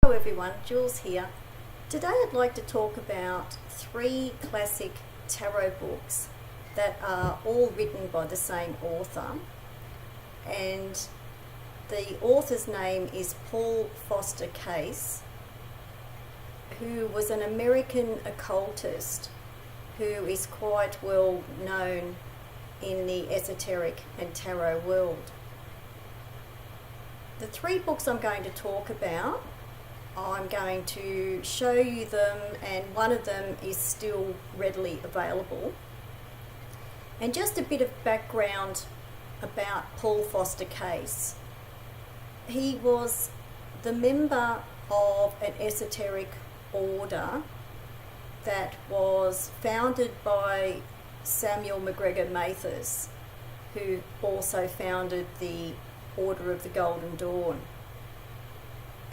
Hello everyone, Jules here. Today I'd like to talk about 3 classic tarot books that are all written by the same author, and the author's name is Paul Foster Case, who was an American occultist who is quite well known in the esoteric and tarot world. The 3 books I'm going to talk about, I'm going to show you them, and one of them is still readily available. And just a bit of background about Paul Foster Case. He was the member of an esoteric order that was founded by Samuel MacGregor Mathers, who also founded the Order of the Golden Dawn.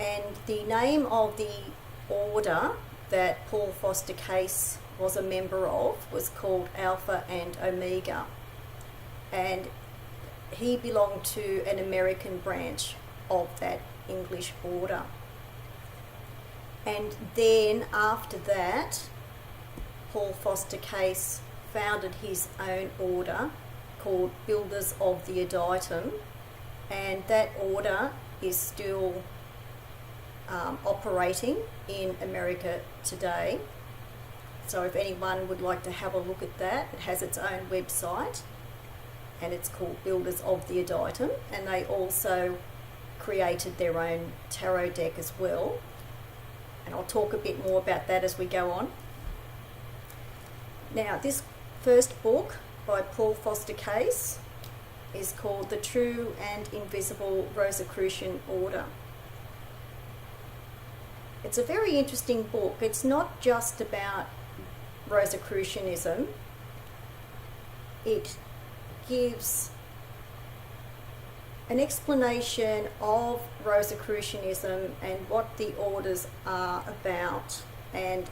And the name of the order that Paul Foster Case was a member of was called Alpha and Omega, and he belonged to an American branch of that English order. And then after that, Paul Foster Case founded his own order called Builders of the Adytum, and that order is still operating in America today. So if anyone would like to have a look at that, it has its own website and it's called Builders of the Adytum, and they also created their own tarot deck as well, and I'll talk a bit more about that as we go on. Now, this first book by Paul Foster Case is called The True and Invisible Rosicrucian Order. It's a very interesting book. It's not just about Rosicrucianism. It gives an explanation of Rosicrucianism and what the orders are about, and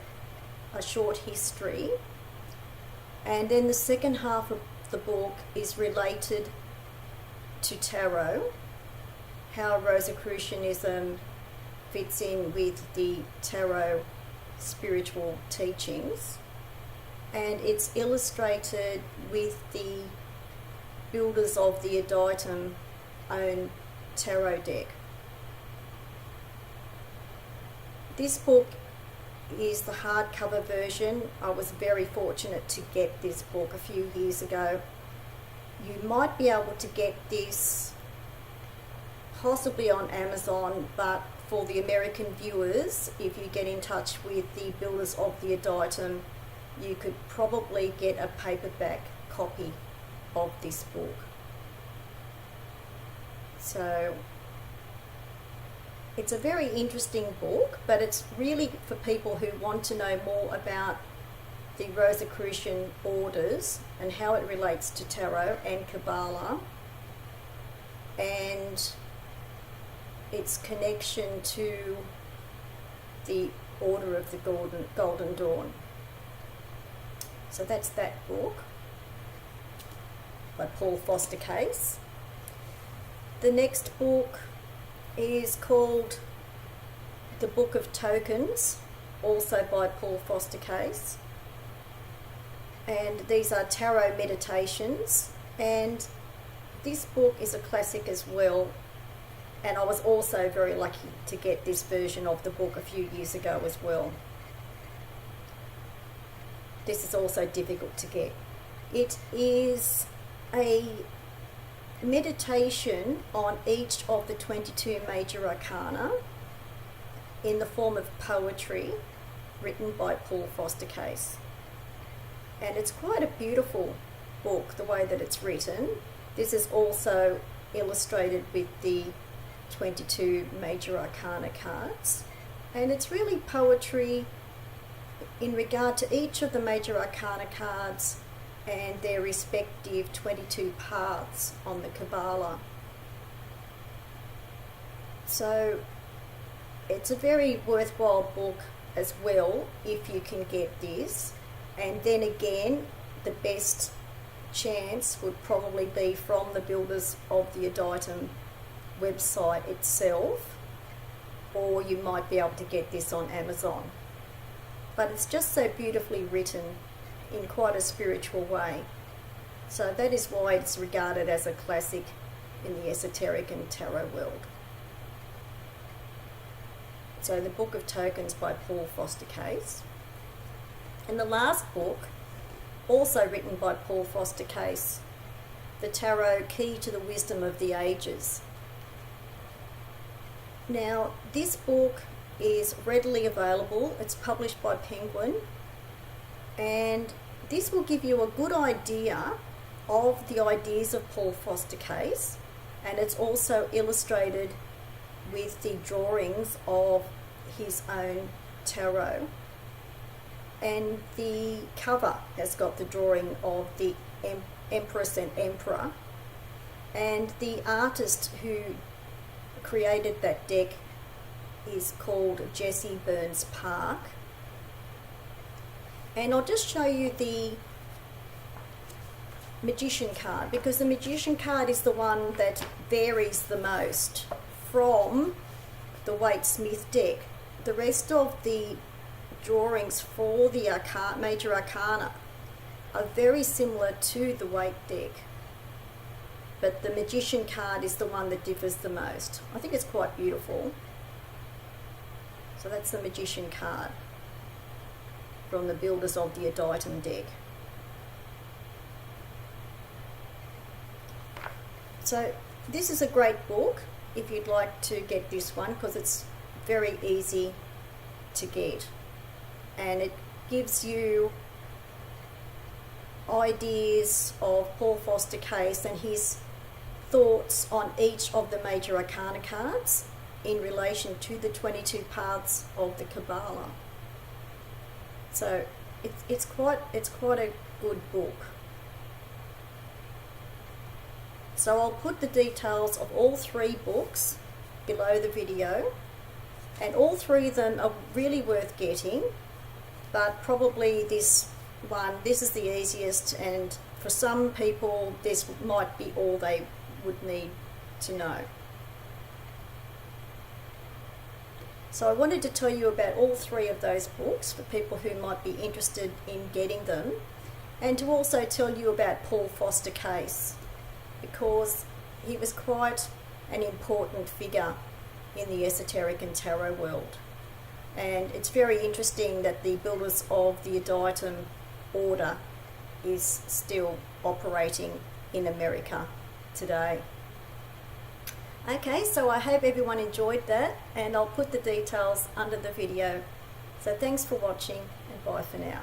a short history. And then the second half of the book is related to tarot, how Rosicrucianism fits in with the tarot spiritual teachings, and it's illustrated with the Builders of the Adytum own tarot deck. This book is the hardcover version. I was very fortunate to get this book a few years ago. You might be able to get this possibly on Amazon, but for the American viewers, if you get in touch with the Builders of the Adytum, you could probably get a paperback copy of this book. So it's a very interesting book, but it's really for people who want to know more about the Rosicrucian orders and how it relates to tarot and Kabbalah, and its connection to the Order of the Golden Dawn. So that's that book by Paul Foster Case. The next book is called The Book of Tokens, also by Paul Foster Case. And these are tarot meditations, and this book is a classic as well. And I was also very lucky to get this version of the book a few years ago as well. This is also difficult to get. It is a meditation on each of the 22 major arcana in the form of poetry written by Paul Foster Case. And it's quite a beautiful book, the way that it's written. This is also illustrated with the 22 major arcana cards, and it's really poetry in regard to each of the major arcana cards and their respective 22 paths on the Kabbalah. So it's a very worthwhile book as well if you can get this. And then again, the best chance would probably be from the Builders of the Adytum website itself, or you might be able to get this on Amazon. But it's just so beautifully written in quite a spiritual way. So that is why it's regarded as a classic in the esoteric and tarot world. So the Book of Tokens by Paul Foster Case. And the last book, also written by Paul Foster Case, The Tarot, Key to the Wisdom of the Ages. Now, this book is readily available. It's published by Penguin, and this will give you a good idea of the ideas of Paul Foster Case, and it's also illustrated with the drawings of his own tarot. And the cover has got the drawing of the Empress and Emperor, and the artist who created that deck is called Jesse Burns Park. And I'll just show you the Magician card, because the Magician card is the one that varies the most from the Waite-Smith deck. The rest of the drawings for the major arcana are very similar to the Waite deck, but the Magician card is the one that differs the most. I think it's quite beautiful. So that's the Magician card from the builders of the Adytum deck. So this is a great book if you'd like to get this one, because it's very easy to get, and it gives you ideas of Paul Foster Case and his thoughts on each of the major arcana cards in relation to the 22 paths of the Kabbalah. So it's quite a good book. So I'll put the details of all three books below the video, and all three of them are really worth getting, but probably this is the easiest, and for some people this might be all they would need to know. So I wanted to tell you about all three of those books for people who might be interested in getting them, and to also tell you about Paul Foster Case, because he was quite an important figure in the esoteric and tarot world. And it's very interesting that the builders of the Adytum order is still operating in America today. Okay, so I hope everyone enjoyed that, and I'll put the details under the video. So thanks for watching, and bye for now.